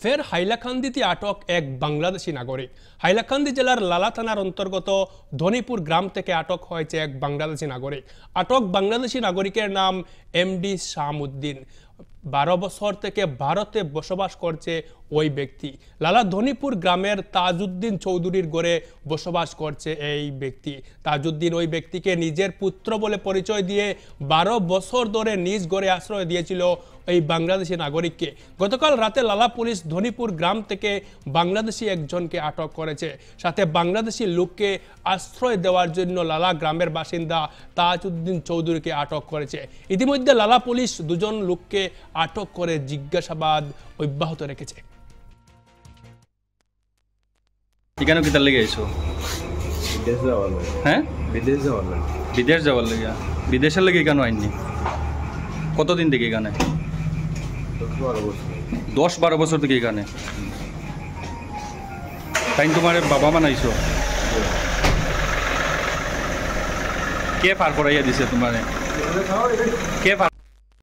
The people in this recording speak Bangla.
ফের হাইলাকান্দিতে আটক এক বাংলাদেশি নাগরিক। হাইলাকান্দি জেলার লালা থানার অন্তর্গত ধনীপুর গ্রাম থেকে আটক হয়েছে এক বাংলাদেশি নাগরিক। আটক বাংলাদেশি নাগরিকের নাম এমডি শামউদ্দিন। 12 বছর থেকে ভারতে বসবাস করছে ওই ব্যক্তি। লালা ধনীপুর গ্রামের তাজউদ্দিন চৌধুরীর ঘরে বসবাস করছে এই ব্যক্তি। তাজউদ্দিন ওই ব্যক্তিকে নিজের পুত্র বলে পরিচয় দিয়ে 12 বছর ধরে নিজ ঘরে আশ্রয় দিয়েছিল এই বাংলাদেশি নাগরিককে। গতকাল রাতে লালা পুলিশ ধনীপুর গ্রাম থেকে বাংলাদেশি একজনকে আটক করেছে। সাথে বাংলাদেশি লোককে আশ্রয় দেওয়ার জন্য লালা গ্রামের বাসিন্দা তাজউদ্দিন চৌধুরীকে আটক করেছে। ইতিমধ্যে লালা পুলিশ দুজন লোককে আটক করে জিজ্ঞাসাবাদ অব্যাহত রেখেছে। এখানে কি তার লেগে এসো? হ্যাঁ, বিদেশ যাওয়ার লেগে। বিদেশের লেগে কেন আইনি? কতদিন থেকে এখানে? 10-12 বছর থেকে এখানে। তাই তোমার বাবা মা নাইছো? কে পার করাইয়া দিছে তোমারে? কে পার